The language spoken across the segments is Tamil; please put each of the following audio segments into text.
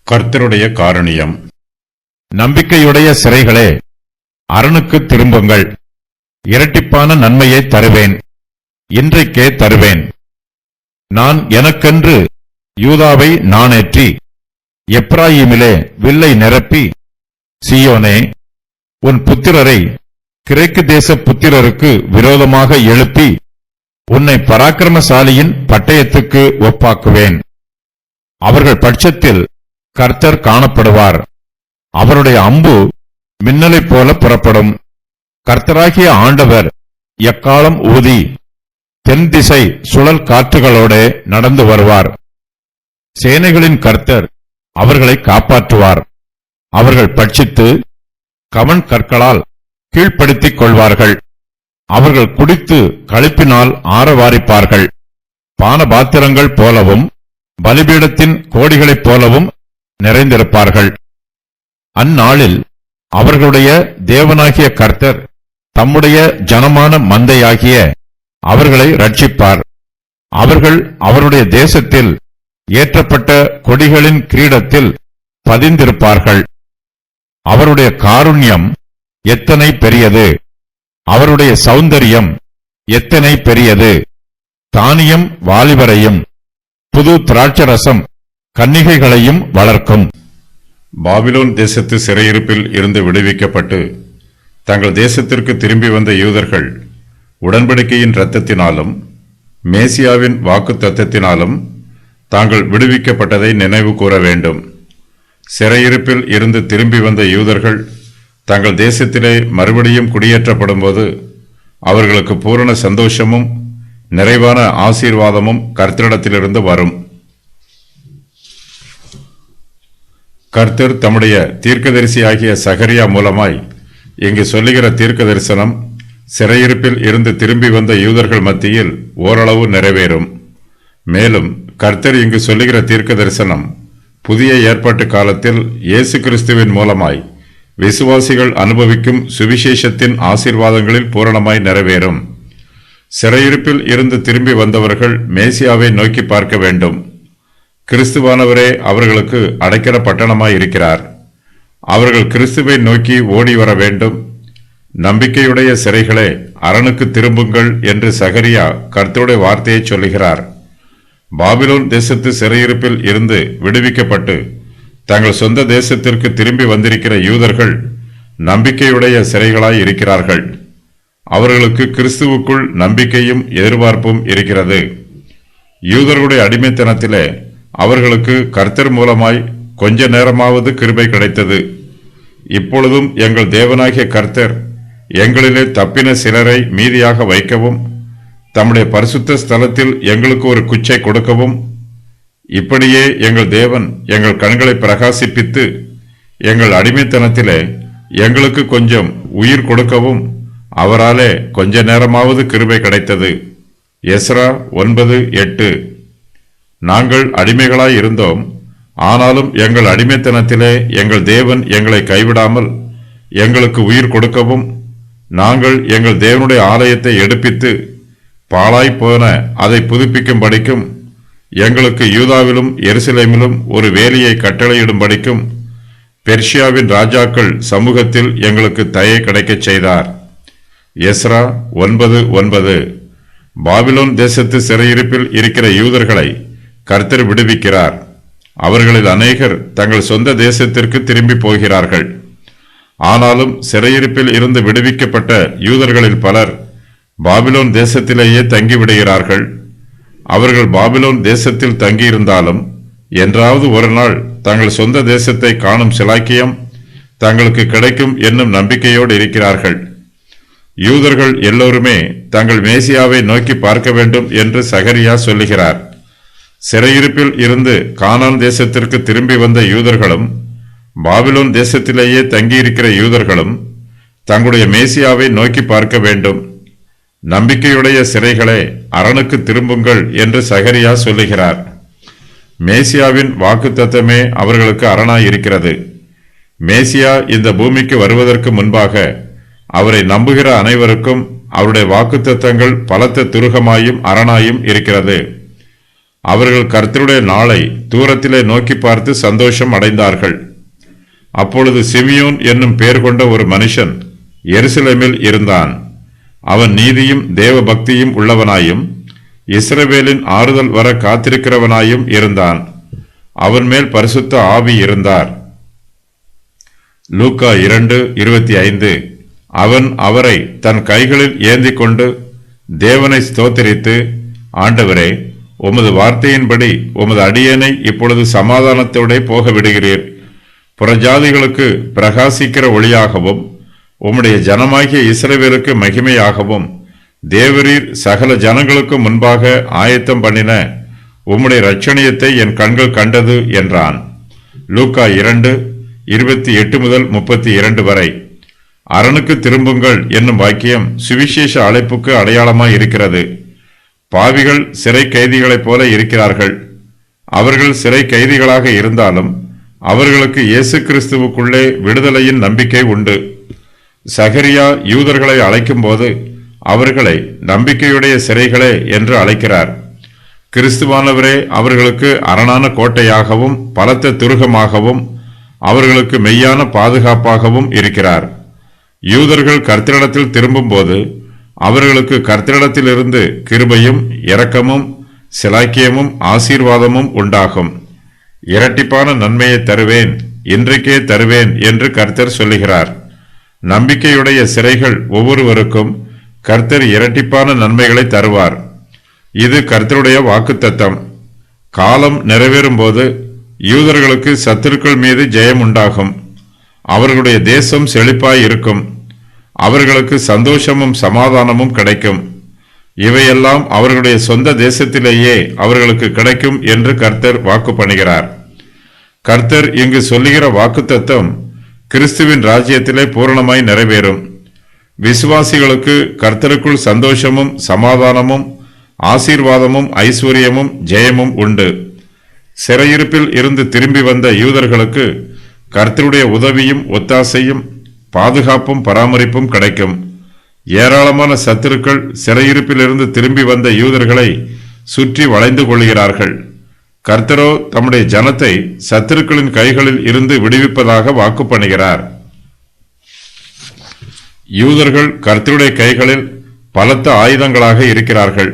கர்த்தருடைய காருண்யம். நம்பிக்கையுடைய சிறைகளே, அரணுக்கு திரும்புங்கள். இரட்டிப்பான நன்மையை தருவேன், இன்றைக்கே தருவேன். நான் எனக்கென்று யூதாவை நாணேற்றி, எப்ராயிமிலே வில்லை நிரப்பி, சீயோனே, உன் புத்திரரை கிரேக்கு தேச புத்திரருக்கு விரோதமாக எழுப்பி, உன்னை பராக்கிரமசாலியின் பட்டயத்துக்கு ஒப்பாக்குவேன். அவர்கள் பட்சத்தில் கர்த்தர் காணப்படுவார். அவருடைய அம்பு மின்னலைப் போல புறப்படும். கர்த்தராகிய ஆண்டவர் எக்காலம் ஊதி தென் திசை சுழல் காற்றுகளோட நடந்து வருவார். சேனைகளின் கர்த்தர் அவர்களை காப்பாற்றுவார். அவர்கள் பட்சித்து கவன் கற்களால் கீழ்ப்படுத்திக் கொள்வார்கள். அவர்கள் குடித்து களிப்பினால் ஆரவாரிப்பார்கள். பானபாத்திரங்கள் போலவும் பலிபீடத்தின் கோடிகளைப் போலவும் நிறைந்திருப்பார்கள். அந்நாளில் அவர்களுடைய தேவனாகிய கர்த்தர் தம்முடைய ஜனமான மந்தையாகிய அவர்களை ரட்சிப்பார். அவர்கள் அவருடைய தேசத்தில் ஏற்றப்பட்ட கொடிகளின் கிரீடத்தில் பதிந்திருப்பார்கள். அவருடைய காருண்யம் எத்தனை பெரியது! அவருடைய சௌந்தரியம் எத்தனை பெரியது! தானியம் வாலிபரையும் புது திராட்சரசம் கன்னிகைகளையும் வளர்க்கும். பாபிலோன் தேசத்து சிறையிருப்பில் இருந்து விடுவிக்கப்பட்டு தங்கள் தேசத்திற்கு திரும்பி வந்த யூதர்கள் உடன்படிக்கையின் இரத்தத்தினாலும் மேசியாவின் வாக்குத்தத்தத்தினாலும் தாங்கள் விடுவிக்கப்பட்டதை நினைவு கூற வேண்டும். சிறையிருப்பில் இருந்து திரும்பி வந்த யூதர்கள் தங்கள் தேசத்திலே மறுபடியும் குடியேற்றப்படும்போது அவர்களுக்கு பூரண சந்தோஷமும் நிறைவான ஆசீர்வாதமும் கர்த்தரிடத்திலிருந்து வரும். கர்த்தர் தம்முடைய தீர்க்கதரிசியாகிய சகரியா மூலமாய் இங்கு சொல்லுகிற தீர்க்க தரிசனம் சிறையிருப்பில் இருந்து திரும்பி வந்த யூதர்கள் மத்தியில் ஓரளவு நிறைவேறும். மேலும் கர்த்தர் இங்கு சொல்லுகிற தீர்க்க தரிசனம் புதிய ஏற்பாட்டு காலத்தில் இயேசு கிறிஸ்துவின் மூலமாய் விசுவாசிகள் அனுபவிக்கும் சுவிசேஷத்தின் ஆசீர்வாதங்களில் பூரணமாய் நிறைவேறும். சிறையிருப்பில் இருந்து திரும்பி வந்தவர்கள் மேசியாவை நோக்கி பார்க்க வேண்டும். கிறிஸ்துவானவரே அவர்களுக்கு அடைக்கல பட்டணமாய் இருக்கிறார். அவர்கள் கிறிஸ்துவை நோக்கி ஓடி வர வேண்டும். நம்பிக்கையுடைய சிறைகளே, அரணுக்கு திரும்புங்கள் என்று சகரியா கர்த்தருடைய வார்த்தையை சொல்லுகிறார். பாபிலோன் தேசத்து சிறையிருப்பில் இருந்து விடுவிக்கப்பட்டு தங்கள் சொந்த தேசத்திற்கு திரும்பி வந்திருக்கிற யூதர்கள் நம்பிக்கையுடைய சிறைகளாய் இருக்கிறார்கள். அவர்களுக்கு கிறிஸ்துவுக்குள் நம்பிக்கையும் எதிர்பார்ப்பும் இருக்கிறது. யூதர்களுடைய அடிமைத்தனத்திலே அவர்களுக்கு கர்த்தர் மூலமாய் கொஞ்ச நேரமாவது கிருபை கிடைத்தது. இப்பொழுதும் எங்கள் தேவனாகிய கர்த்தர் எங்களிலே தப்பின சிலரை மீதியாக வைக்கவும் தம்முடைய பரிசுத்த ஸ்தலத்தில் எங்களுக்கு ஒரு குச்சை கொடுக்கவும், இப்படியே எங்கள் தேவன் எங்கள் கண்களை பிரகாசிப்பித்து எங்கள் அடிமைத்தனத்திலே எங்களுக்கு கொஞ்சம் உயிர் கொடுக்கவும் அவராலே கொஞ்ச நேரமாவது கிருபை கிடைத்தது. எஸ்ரா 9:8. நாங்கள் அடிமைகளாய் இருந்தோம், ஆனாலும் எங்கள் அடிமைத்தனத்திலே எங்கள் தேவன் எங்களை கைவிடாமல் எங்களுக்கு உயிர் கொடுக்கவும், நாங்கள் எங்கள் தேவனுடைய ஆலயத்தை எடுப்பித்து பாழாய்ப்போன அதை புதுப்பிக்கும்படிக்கும், எங்களுக்கு யூதாவிலும் எருசலேமிலும் ஒரு வேலியை கட்டளையிடும்படிக்கும் பெர்ஷியாவின் ராஜாக்கள் சமூகத்தில் எங்களுக்கு தயை கிடைக்கச் செய்தார். எஸ்ரா 9:9. பாபிலோன் தேசத்து சிறையிருப்பில் இருக்கிற யூதர்களை கர்த்தர் விடுவிக்கிறார். அவர்களில் அநேகர் தங்கள் சொந்த தேசத்திற்கு திரும்பி போகிறார்கள். ஆனாலும் சிறையிருப்பில் இருந்து விடுவிக்கப்பட்ட யூதர்களில் பலர் பாபிலோன் தேசத்திலேயே தங்கிவிடுகிறார்கள். அவர்கள் பாபிலோன் தேசத்தில் தங்கியிருந்தாலும் என்றாவது ஒரு நாள் தங்கள் சொந்த தேசத்தை காணும் சிலாக்கியம் தங்களுக்கு கிடைக்கும் என்னும் நம்பிக்கையோடு இருக்கிறார்கள். யூதர்கள் எல்லோருமே தங்கள் மேசியாவை நோக்கி பார்க்க வேண்டும் என்று சகரியா சொல்லுகிறார். சிறையிருப்பில் இருந்து கானான் தேசத்திற்கு திரும்பி வந்த யூதர்களும் பாபிலோன் தேசத்திலேயே தங்கியிருக்கிற யூதர்களும் தங்களுடைய மேசியாவை நோக்கி பார்க்க வேண்டும். நம்பிக்கையுடைய சிறைகளே, அரணுக்கு திரும்புங்கள் என்று சகரியா சொல்லுகிறார். மேசியாவின் வாக்குத்தத்தமே அவர்களுக்கு அரணாயிருக்கிறது. மேசியா இந்த பூமிக்கு வருவதற்கு முன்பாக அவரை நம்புகிற அனைவருக்கும் அவருடைய வாக்குத்தத்தங்கள் பலத்த துருகமாயும் அரணாயும் இருக்கிறது. அவர்கள் கர்த்தருடைய நாளை தூரத்திலே நோக்கி பார்த்து சந்தோஷம் அடைந்தார்கள். அப்பொழுது சிமியோன் என்னும் பெயர் கொண்ட ஒரு மனுஷன் எருசலேமில் இருந்தான். அவன் நீதியும் தேவ பக்தியும் உள்ளவனாயும் இஸ்ரவேலின் ஆறுதல் வர காத்திருக்கிறவனாயும் இருந்தான். அவன் மேல் பரிசுத்த ஆவி இருந்தார். லூக்கா 2:25. அவன் அவரை தன் கைகளில் ஏந்தி கொண்டு தேவனை ஸ்தோத்திரித்து, ஆண்டவரே, உமது வார்த்தையின்படி உமது அடியேனை இப்பொழுது சமாதானத்தோட போக விடுகிறீர். புறஜாதிகளுக்கு பிரகாசிக்கிற ஒளியாகவும் உம்முடைய ஜனமாகிய இஸ்ரவேலுக்கு மகிமையாகவும் தேவரீர் சகல ஜனங்களுக்கு முன்பாக ஆயத்தம் பண்ணின உம்முடைய இரட்சணியத்தை என் கண்கள் கண்டது என்றான். லூக்கா 2:28 முதல் 32 வரை. அரணுக்கு திரும்புங்கள் என்னும் வாக்கியம் சுவிசேஷ அழைப்புக்கு அடையாளமாய் இருக்கிறது. பாவிகள் சிறை கைதிகளைப் போல இருக்கிறார்கள். அவர்கள் சிறை கைதிகளாக இருந்தாலும் அவர்களுக்கு இயேசு கிறிஸ்துவுக்குள்ளே விடுதலையின் நம்பிக்கை உண்டு. சகரியா யூதர்களை அழைக்கும் போது அவர்களை நம்பிக்கையுடைய சிறைகளே என்று அழைக்கிறார். கிறிஸ்துவானவரே அவர்களுக்கு அரணான கோட்டையாகவும் பலத்த துருகமாகவும் அவர்களுக்கு மெய்யான பாதுகாப்பாகவும் இருக்கிறார். யூதர்கள் கர்த்தரிடத்தில் திரும்பும் போது அவர்களுக்கு கர்த்தரிடத்திலிருந்து கிருபையும் இரக்கமும் சிலாக்கியமும் ஆசீர்வாதமும் உண்டாகும். இரட்டிப்பான நன்மையை தருவேன், இன்றைக்கே தருவேன் என்று கர்த்தர் சொல்லுகிறார். நம்பிக்கையுடைய சிறைகள் ஒவ்வொருவருக்கும் கர்த்தர் இரட்டிப்பான நன்மைகளை தருவார். இது கர்த்தருடைய வாக்குத்தத்தம். காலம் நிறைவேறும் போது யூதர்களுக்கு சத்துருக்கள் மீது ஜெயம் உண்டாகும். அவர்களுடைய தேசம் செழிப்பாய் இருக்கும். அவர்களுக்கு சந்தோஷமும் சமாதானமும் கிடைக்கும். இவையெல்லாம் அவர்களுடைய சொந்த தேசத்திலேயே அவர்களுக்கு கிடைக்கும் என்று கர்த்தர் வாக்கு பண்ணுகிறார். கர்த்தர் இங்கு சொல்லுகிற வாக்குத்தத்தம் கிறிஸ்துவின் ராஜ்யத்திலே பூரணமாய் நிறைவேறும். விசுவாசிகளுக்கு கர்த்தருக்குள் சந்தோஷமும் சமாதானமும் ஆசீர்வாதமும் ஐஸ்வர்யமும் ஜெயமும் உண்டு. சிறையிருப்பில் இருந்து திரும்பி வந்த யூதர்களுக்கு கர்த்தருடைய உதவியும் ஒத்தாசையும் பாதுகாப்பும் பராமரிப்பும் கிடைக்கும். ஏராளமான சத்துருக்கள் சிறையிருப்பிலிருந்து திரும்பி வந்த யூதர்களை சுற்றி வளைந்து கொள்கிறார்கள். கர்த்தரோ தம்முடைய ஜனத்தை சத்துருக்களின் கைகளில் இருந்து விடுவிப்பதாக வாக்கு பண்ணுகிறார். யூதர்கள் கர்த்தருடைய கைகளில் பலத்த ஆயுதங்களாக இருக்கிறார்கள்.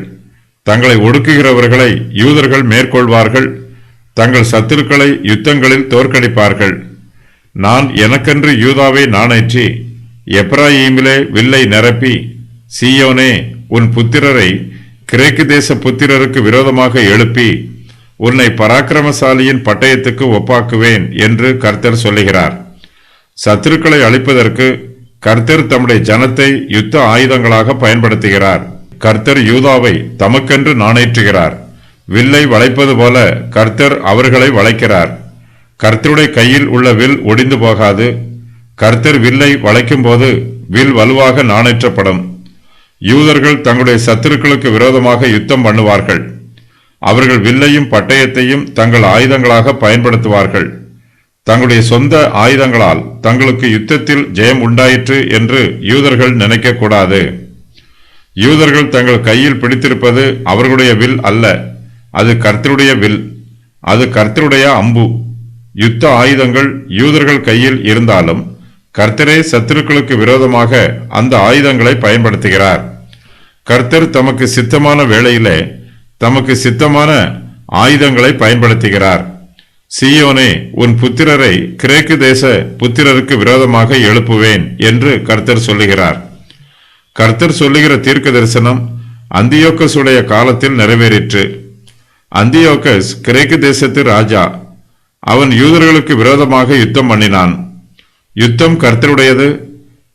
தங்களை ஒடுக்குகிறவர்களை யூதர்கள் மேற்கொள்வார்கள். தங்கள் சத்துருக்களை யுத்தங்களில் தோற்கடிப்பார்கள். நான் எனக்கென்று யூதாவை நாணேற்றி எப்ராயீமிலே வில்லை நிரப்பி, சீயோனே, உன் புத்திரரை கிரேக்கு தேச புத்திரருக்கு விரோதமாக எழுப்பி உன்னை பராக்கிரமசாலியின் பட்டயத்துக்கு ஒப்பாக்குவேன் என்று கர்த்தர் சொல்லுகிறார். சத்துருக்களை அழிப்பதற்கு கர்த்தர் தம்முடைய ஜனத்தை யுத்த ஆயுதங்களாக பயன்படுத்துகிறார். கர்த்தர் யூதாவை தமக்கென்று நாணேற்றுகிறார். வில்லை வளைப்பது போல கர்த்தர் அவர்களை வளைக்கிறார். கர்த்தருடைய கையில் உள்ள வில் ஒடிந்து போகாது. கர்த்தர் வில்லை வளைக்கும் போது வில் வலுவாக நாணேற்றப்படும். யூதர்கள் தங்களுடைய சத்துருக்களுக்கு விரோதமாக யுத்தம் பண்ணுவார்கள். அவர்கள் வில்லையும் பட்டயத்தையும் தங்கள் ஆயுதங்களாக பயன்படுத்துவார்கள். தங்களுடைய சொந்த ஆயுதங்களால் தங்களுக்கு யுத்தத்தில் ஜெயம் உண்டாயிற்று என்று யூதர்கள் நினைக்கக்கூடாது. யூதர்கள் தங்கள் கையில் பிடித்திருப்பது அவர்களுடைய வில் அல்ல, அது கர்த்தருடைய வில். அது கர்த்தருடைய அம்பு. யுத்த ஆயுதங்கள் யூதர்கள் கையில் இருந்தாலும் கர்த்தரே சத்துருக்களுக்கு விரோதமாக அந்த ஆயுதங்களை பயன்படுத்துகிறார். கர்த்தர் தமக்கு சித்தமான வேளையிலே தமக்கு சித்தமான ஆயுதங்களை பயன்படுத்துகிறார். சீயோனே, உன் புத்திரரை கிரேக்கு தேச புத்திரருக்கு விரோதமாக எழுப்புவேன் என்று கர்த்தர் சொல்லுகிறார். கர்த்தர் சொல்லுகிற தீர்க்க தரிசனம் அந்தியோக்கசுடைய காலத்தில் நிறைவேறிற்று. அந்தியோக்கஸ் கிரேக்கு தேசத்து ராஜா. அவன் யூதர்களுக்கு விரோதமாக யுத்தம் பண்ணினான். யுத்தம் கர்த்தருடையது.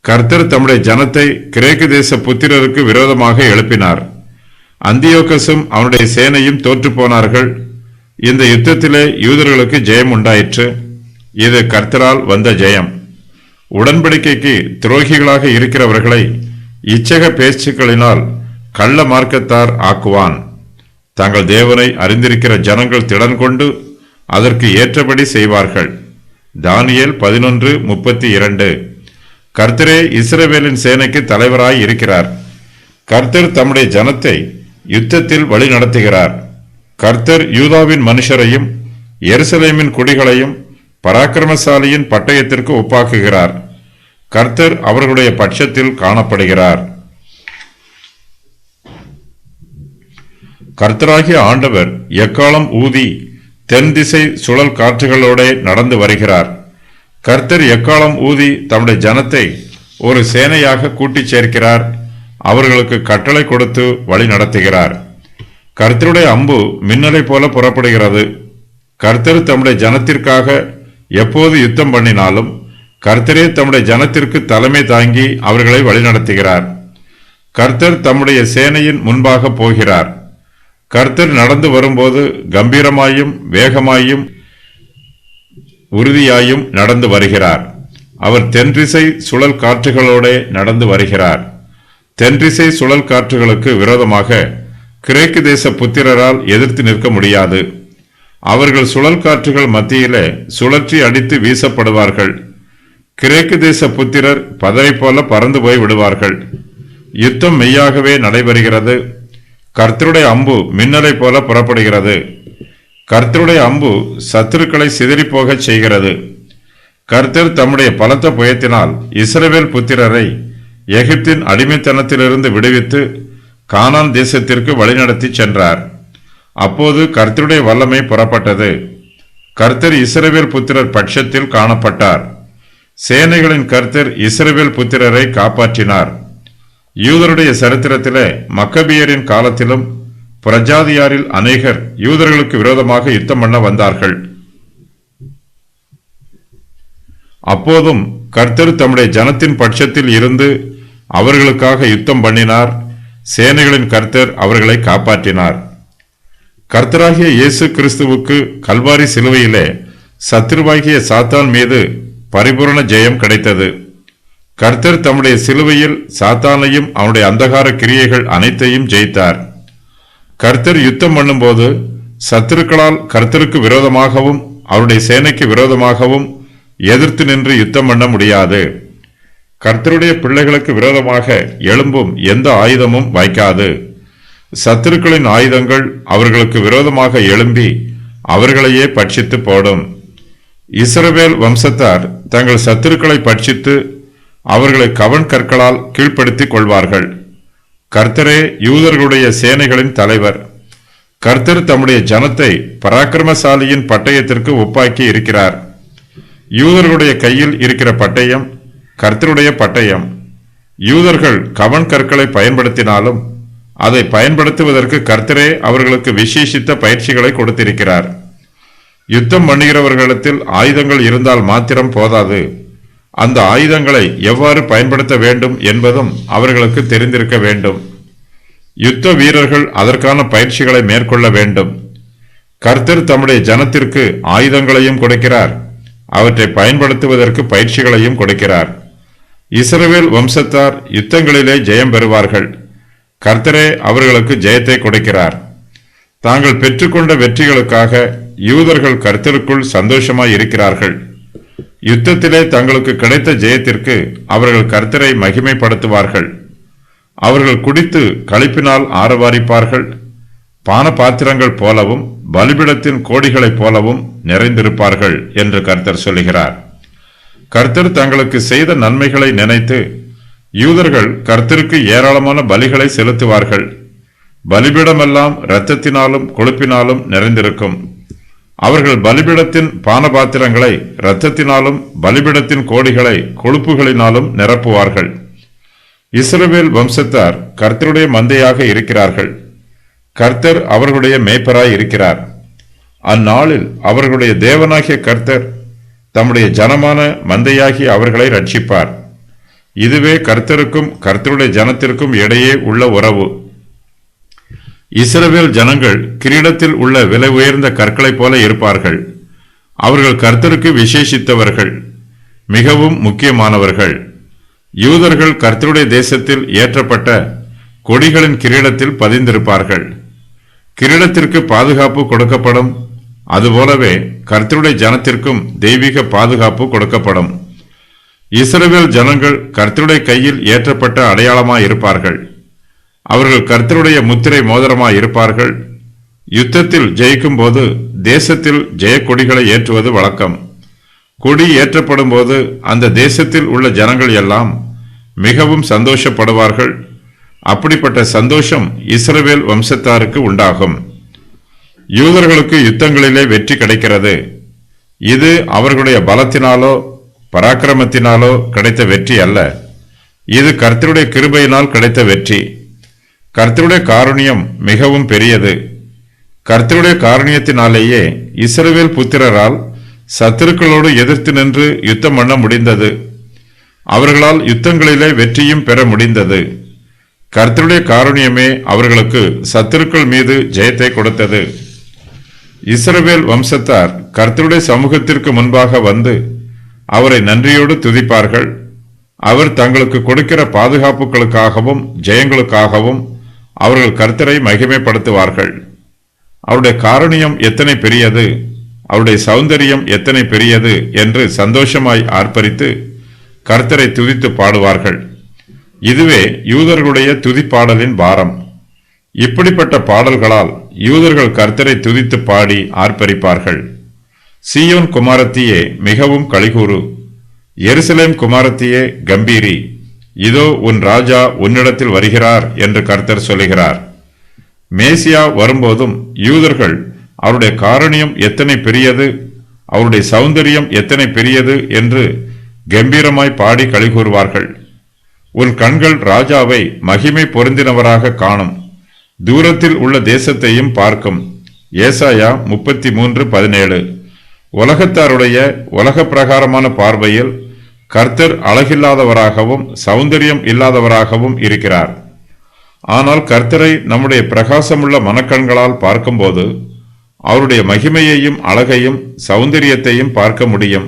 கர்த்தர் தம்முடைய ஜனத்தை கிரேக்கு தேச புத்திரருக்கு விரோதமாக எழுப்பினார். அந்தியோக்கசும் அவனுடைய சேனையும் தோற்று போனார்கள். இந்த யுத்தத்திலே யூதர்களுக்கு ஜெயம் உண்டாயிற்று. இது கர்த்தரால் வந்த ஜெயம். உடன்படிக்கைக்கு துரோகிகளாக இருக்கிறவர்களை இச்சக பேச்சுக்களினால் கள்ள மார்க்கத்தார் ஆக்குவான். தங்கள் தேவனை அறிந்திருக்கிற ஜனங்கள் திடன் கொண்டு அதற்கு ஏற்றபடி செய்வார்கள். தானியேல் 11:32. கர்த்தரே இஸ்ரவேலின் சேனைக்கு தலைவராய் இருக்கிறார். கர்த்தர் தம்முடைய ஜனத்தை யுத்தத்தில் வழி நடத்துகிறார். கர்த்தர் யூதாவின் மனுஷரையும் எருசலேமின் குடிகளையும் பராக்கிரமசாலியின் பட்டயத்திற்கு ஒப்பாக்குகிறார். கர்த்தர் அவர்களுடைய பட்சத்தில் காணப்படுகிறார். கர்த்தராகிய ஆண்டவர் எக்காலம் ஊதி தென் திசை சுழல் காற்றுகளோட நடந்து வருகிறார். கர்த்தர் எக்காலம் ஊதி தம்முடைய ஜனத்தை ஒரு சேனையாக கூட்டிச் சேர்க்கிறார். அவர்களுக்கு கட்டளை கொடுத்து வழி நடத்துகிறார். கர்த்தருடைய அம்பு மின்னலை போல புறப்படுகிறது. கர்த்தர் தம்முடைய ஜனத்திற்காக எப்போது யுத்தம் பண்ணினாலும் கர்த்தரே தம்முடைய ஜனத்திற்கு தலைமை தாங்கி அவர்களை வழிநடத்துகிறார். கர்த்தர் தம்முடைய சேனையின் முன்பாக போகிறார். கர்த்தர் நடந்து வரும்போது கம்பீரமாயும் வேகமாயும் உறுதியாயும் நடந்து வருகிறார். அவர் தென்றிசை சுழல் காற்றுகளோட நடந்து வருகிறார். தென்றிசை சுழல் காற்றுகளுக்கு விரோதமாக கிரேக்கு தேச புத்திரரால் எதிர்த்து நிற்க முடியாது. அவர்கள் சுழல் காற்றுகள் மத்தியிலே சுழற்றி அடித்து வீசப்படுவார்கள். கிரேக்கு தேச புத்திரர் பதரை போல பறந்து போய் விடுவார்கள். யுத்தம் மெய்யாகவே நடைபெறுகிறது. கர்த்தருடைய அம்பு மின்னலை போல புறப்படுகிறது. கர்த்தருடைய அம்பு சத்துருக்களை சிதறிப்போகச் செய்கிறது. கர்த்தர் தம்முடைய பலத்த புயத்தினால் இஸ்ரவேல் புத்திரரை எகிப்தின் அடிமைத்தனத்திலிருந்து விடுவித்து கானான் தேசத்திற்கு வழிநடத்தி சென்றார். அப்போது கர்த்தருடைய வல்லமை புறப்பட்டது. கர்த்தர் இஸ்ரவேல் புத்திரர் பட்சத்தில் காணப்பட்டார். சேனைகளின் கர்த்தர் இஸ்ரவேல் புத்திரரை காப்பாற்றினார். யூதருடைய சரித்திரத்திலே மக்கபியரின் காலத்திலும் பிரஜாதியாரில் அநேகர் யூதர்களுக்கு விரோதமாக யுத்தம் பண்ண வந்தார்கள். அப்போதும் கர்த்தர் தம்முடைய ஜனத்தின் பட்சத்தில் இருந்து அவர்களுக்காக யுத்தம் பண்ணினார். சேனைகளின் கர்த்தர் அவர்களை காப்பாற்றினார். கர்த்தராகிய இயேசு கிறிஸ்துவுக்கு கல்வாரி சிலுவையிலே சத்துருவாகிய சாத்தான் மீது பரிபூரண ஜெயம் கிடைத்தது. கர்த்தர் தம்முடைய சிலுவையில் சாத்தானையும் அவனுடைய அந்தகார கிரியைகள் அனைத்தையும் ஜெயித்தார். கர்த்தர் யுத்தம் பண்ணும்போது சத்துருக்களால் கர்த்தருக்கு விரோதமாகவும் அவருடைய சேனைக்கு விரோதமாகவும் எதிர்த்து நின்று யுத்தம் பண்ண முடியாது. கர்த்தருடைய பிள்ளைகளுக்கு விரோதமாக எழும்பும் எந்த ஆயுதமும் வாய்க்காது. சத்துருக்களின் ஆயுதங்கள் அவர்களுக்கு விரோதமாக எழும்பி அவர்களையே பட்சித்து போடும். இஸ்ரவேல் வம்சத்தார் தங்கள் சத்துருக்களை பட்சித்து அவர்களை கவன் கற்களால் கீழ்ப்படுத்திக் கொள்வார்கள். கர்த்தரே யூதர்களுடைய சேனைகளின் தலைவர். கர்த்தர் தம்முடைய ஜனத்தை பராக்கிரமசாலியின் பட்டயத்திற்கு ஒப்பாக்கி இருக்கிறார். யூதர்களுடைய கையில் இருக்கிற பட்டயம் கர்த்தருடைய பட்டயம். யூதர்கள் கவன் கற்களை பயன்படுத்தினாலும் அதை பயன்படுத்துவதற்கு கர்த்தரே அவர்களுக்கு விசேஷித்த பயிற்சிகளை கொடுத்திருக்கிறார். யுத்தம் பண்ணுகிறவர்களிடத்தில் ஆயுதங்கள் இருந்தால் மாத்திரம் போதாது. அந்த ஆயுதங்களை எவ்வாறு பயன்படுத்த வேண்டும் என்பதும் அவர்களுக்கு தெரிந்திருக்க வேண்டும். யுத்த வீரர்கள் அதற்கான பயிற்சிகளை மேற்கொள்ள வேண்டும். கர்த்தர் தம்முடைய ஜனத்திற்கு ஆயுதங்களையும் கொடுக்கிறார். அவற்றை பயன்படுத்துவதற்கு பயிற்சிகளையும் கொடுக்கிறார். இஸ்ரவேல் வம்சத்தார் யுத்தங்களிலே ஜெயம் பெறுவார்கள். கர்த்தரே அவர்களுக்கு ஜெயத்தை கொடுக்கிறார். தாங்கள் பெற்றுக்கொண்ட வெற்றிகளுக்காக யூதர்கள் கர்த்தருக்குள் சந்தோஷமாய் இருக்கிறார்கள். யுத்தத்திலே தங்களுக்கு கிடைத்த ஜெயத்திற்கு அவர்கள் கர்த்தரை மகிமைப்படுத்துவார்கள். அவர்கள் குடித்து களிப்பினால் ஆரவாரிப்பார்கள். பான பாத்திரங்கள் போலவும் பலிபீடத்தின் கோடிகளைப் போலவும் நிறைந்திருப்பார்கள் என்று கர்த்தர் சொல்லுகிறார். கர்த்தர் தங்களுக்கு செய்த நன்மைகளை நினைத்து யூதர்கள் கர்த்தருக்கு ஏராளமான பலிகளை செலுத்துவார்கள். பலிபீடமெல்லாம் இரத்தத்தினாலும் கொழுப்பினாலும் நிறைந்திருக்கும். அவர்கள் பலிபீடத்தின் பானபாத்திரங்களை இரத்தத்தினாலும் பலிபீடத்தின் கோடிகளை கொழுப்புகளினாலும் நிரப்புவார்கள். இஸ்ரவேல் வம்சத்தார் கர்த்தருடைய மந்தையாக இருக்கிறார்கள். கர்த்தர் அவர்களுடைய மேய்ப்பராய் இருக்கிறார். அந்நாளில் அவர்களுடைய தேவனாகிய கர்த்தர் தம்முடைய ஜனமான மந்தையாகி அவர்களை ரட்சிப்பார். இதுவே கர்த்தருக்கும் கர்த்தருடைய ஜனத்திற்கும் இடையே உள்ள உறவு. இஸ்ரவேல் ஜனங்கள் கிரீடத்தில் உள்ள விலை உயர்ந்த கற்களைப் போல இருப்பார்கள். அவர்கள் கர்த்தருக்கு விசேஷித்தவர்கள், மிகவும் முக்கியமானவர்கள். யூதர்கள் கர்த்தருடைய தேசத்தில் ஏற்றப்பட்ட கொடிகளின் கிரீடத்தில் பதிந்திருப்பார்கள். கிரீடத்திற்கு பாதுகாப்பு கொடுக்கப்படும். அதுபோலவே கர்த்தருடைய ஜனத்திற்கும் தெய்வீக பாதுகாப்பு கொடுக்கப்படும். இஸ்ரவேல் ஜனங்கள் கர்த்தருடைய கையில் ஏற்றப்பட்ட அடையாளமாய் இருப்பார்கள். அவர்கள் கர்த்தருடைய முத்திரை மோதிரமாய் இருப்பார்கள். யுத்தத்தில் ஜெயிக்கும் போது தேசத்தில் ஜெயக்கொடிகளை ஏற்றுவது வழக்கம். கொடி ஏற்றப்படும் போது அந்த தேசத்தில் உள்ள ஜனங்கள் எல்லாம் மிகவும் சந்தோஷப்படுவார்கள். அப்படிப்பட்ட சந்தோஷம் இஸ்ரவேல் வம்சத்தாருக்கு உண்டாகும். யூதர்களுக்கு யுத்தங்களிலே வெற்றி கிடைக்கிறது. இது அவர்களுடைய பலத்தினாலோ பராக்கிரமத்தினாலோ கிடைத்த வெற்றி அல்ல. இது கர்த்தருடைய கிருபையினால் கிடைத்த வெற்றி. கர்த்தருடைய காருண்யம் மிகவும் பெரியது. கர்த்தருடைய காருண்யத்தினாலேயே இஸ்ரவேல் புத்திரரால் சத்துருக்களோடு எதிர்த்து நின்று யுத்தம் பண்ண முடிந்தது. அவர்களால் யுத்தங்களிலே வெற்றியும் பெற முடிந்தது. கர்த்தருடைய காருண்யமே அவர்களுக்கு சத்துருக்கள் மீது ஜெயத்தை கொடுத்தது. இஸ்ரவேல் வம்சத்தார் கர்த்தருடைய சமூகத்திற்கு முன்பாக வந்து அவரை நன்றியோடு துதிப்பார்கள். அவர் தங்களுக்கு கொடுக்கிற பாதுகாப்புகளுக்காகவும் ஜெயங்களுக்காகவும் அவர்கள் கர்த்தரை மகிமைப்படுத்துவார்கள். அவருடைய காருண்யம் எத்தனை பெரியது, அவருடைய சௌந்தரியம் எத்தனை பெரியது என்று சந்தோஷமாய் ஆர்ப்பரித்து கர்த்தரை துதித்து பாடுவார்கள். இதுவே யூதர்களுடைய துதிப்பாடலின் பாரம். இப்படிப்பட்ட பாடல்களால் யூதர்கள் கர்த்தரை துதித்து பாடி ஆர்ப்பரிப்பார்கள். சீயோன் குமாரத்தியே மிகவும் களிகூறு, எருசலேம் குமாரத்தியே கம்பீரி, இதோ உன் ராஜா உன்னிடத்தில் வருகிறார் என்று கர்த்தர் சொல்லுகிறார். மேசியா வரும்போதும் யூதர்கள் அவருடைய காருண்யம் எத்தனை பெரியது, அவருடைய சௌந்தரியம் எத்தனை பெரியது என்று கம்பீரமாய் பாடி களிகூறுவார்கள். உன் கண்கள் ராஜாவை மகிமை பொருந்தினவராக காணும், தூரத்தில் உள்ள தேசத்தையும் பார்க்கும். ஏசாயா 33:17. உலகத்தாருடைய உலக பிரகாரமான பார்வையில் கர்த்தர் அழகில்லாதவராகவும் சௌந்தரியம் இல்லாதவராகவும் இருக்கிறார். ஆனால் கர்த்தரை நம்முடைய பிரகாசமுள்ள மனக்கண்களால் பார்க்கும்போது அவருடைய மகிமையையும் அழகையும் சௌந்தரியத்தையும் பார்க்க முடியும்.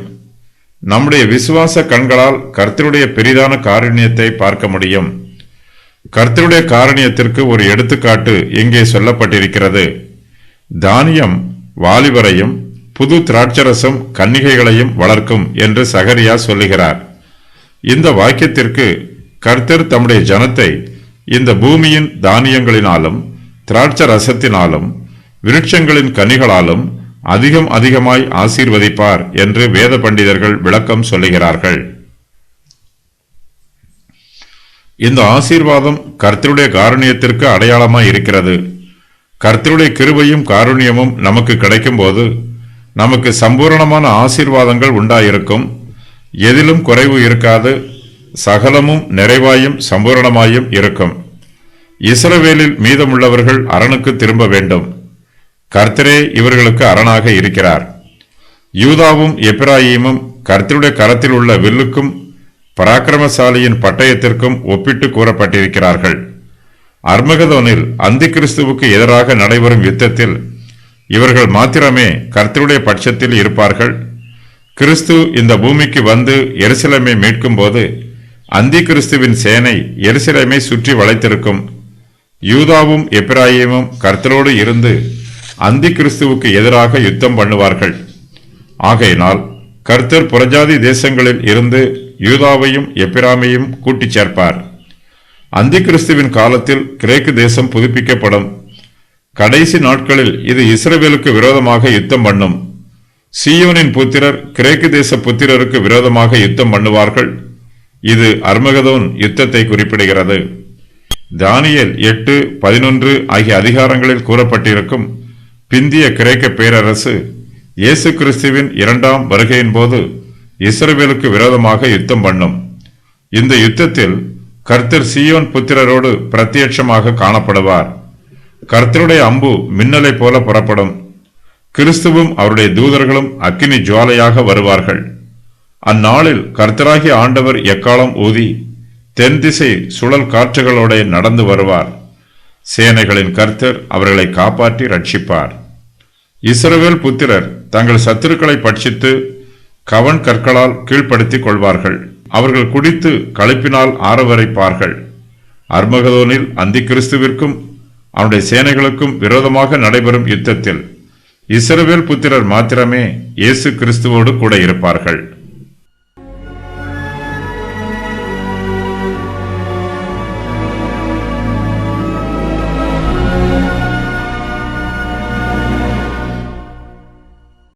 நம்முடைய விசுவாச கண்களால் கர்த்தருடைய பெரிதான காருண்யத்தை பார்க்க முடியும். கர்த்தருடைய காருண்யத்திற்கு ஒரு எடுத்துக்காட்டு இங்கே சொல்லப்பட்டிருக்கிறது. தானியம் வாலிபரையும் புது திராட்சரசம் கன்னிகைகளையும் வளர்க்கும் என்று சகரியா சொல்லுகிறார். இந்த வாக்கியத்திற்கு கர்த்தர் தம்முடைய ஜனத்தை இந்த பூமியின் தானியங்களினாலும் திராட்ச ரசத்தினாலும் விருட்சங்களின் கனிகளாலும் அதிகம் அதிகமாய் ஆசீர்வதிப்பார் என்று வேத பண்டிதர்கள் விளக்கம் சொல்லுகிறார்கள். இந்த ஆசீர்வாதம் கர்த்தருடைய காருண்யத்திற்கு அடையாளமாய் இருக்கிறது. கர்த்தருடைய கிருபையும் காருண்யமும் நமக்கு கிடைக்கும் போது நமக்கு சம்பூரணமான ஆசீர்வாதங்கள் உண்டாயிருக்கும். எதிலும் குறைவு இருக்காது, சகலமும் நிறைவாயும் சம்பூரணமாயும் இருக்கும். இஸ்ரவேலில் மீதமுள்ளவர்கள் அரணுக்கு திரும்ப வேண்டும். கர்த்தரே இவர்களுக்கு அரணாக இருக்கிறார். யூதாவும் எப்பிராயீமும் கர்த்தருடைய கரத்தில் உள்ள வில்லுக்கும் பராக்கிரமசாலியின் பட்டயத்திற்கும் ஒப்பிட்டு கூறப்பட்டிருக்கிறார்கள். அர்மகதோனில் அந்தி கிறிஸ்துவுக்கு எதிராக நடைபெறும் யுத்தத்தில் இவர்கள் மாத்திரமே கர்த்தருடைய பட்சத்தில் இருப்பார்கள். கிறிஸ்து இந்த பூமிக்கு வந்து எருசலேமை மீட்கும் போது அந்தி கிறிஸ்துவின் சேனை எருசலேமை சுற்றி வளைத்திருக்கும். யூதாவும் எப்பிராயீமும் கர்த்தரோடு இருந்து அந்தி கிறிஸ்துவுக்கு எதிராக யுத்தம் பண்ணுவார்கள். ஆகையினால் கர்த்தர் புறஜாதி தேசங்களில் இருந்து யூதாவையும் எப்பிராமையும் கூட்டிச் சேர்ப்பார். அந்தி கிறிஸ்துவின் காலத்தில் கிரேக்கு தேசம் புதுப்பிக்கப்படும். கடைசி நாட்களில் இது இஸ்ரவேலுக்கு விரோதமாக யுத்தம் பண்ணும். சீயோனின் புத்திரர் கிரேக்கு தேச புத்திரருக்கு விரோதமாக யுத்தம் பண்ணுவார்கள். இது அர்மகதோன் யுத்தத்தை குறிப்பிடுகிறது. தானியேல் 8-11 ஆகிய அதிகாரங்களில் கூறப்பட்டிருக்கும் பிந்திய கிரேக்க பேரரசு இயேசு கிறிஸ்துவின் 2ஆம் வருகையின் போது இஸ்ரவேலுக்கு விரோதமாக யுத்தம் பண்ணும். இந்த யுத்தத்தில் கர்த்தர் சீயோன் புத்திரரோடு பிரத்யட்சமாக காணப்படுவார். கர்த்தருடைய அம்பு மின்னலை போல புறப்படும். கிறிஸ்துவும் அவருடைய தூதர்களும் அக்கினி ஜுவாலையாக வருவார்கள். அந்நாளில் கர்த்தராகிய ஆண்டவர் எக்காலம் ஊதி தென் திசை சுழல் காற்றுகளோட நடந்து வருவார். சேனைகளின் கர்த்தர் அவர்களை காப்பாற்றி ரட்சிப்பார். இஸ்ரவேல் புத்திரர் தங்கள் சத்துருக்களை பட்சித்து கவன் கற்களால் கீழ்ப்படுத்திக் கொள்வார்கள். அவர்கள் குடித்து களிப்பினால் ஆரவரைப்பார்கள். அர்மகதோனில் அந்தி கிறிஸ்துவிற்கும் அவனுடைய சேனைகளுக்கும் விரோதமாக நடைபெறும் யுத்தத்தில் இஸ்ரவேல் புத்திரர் மாத்திரமே இயேசு கிறிஸ்துவோடு கூட இருப்பார்கள்.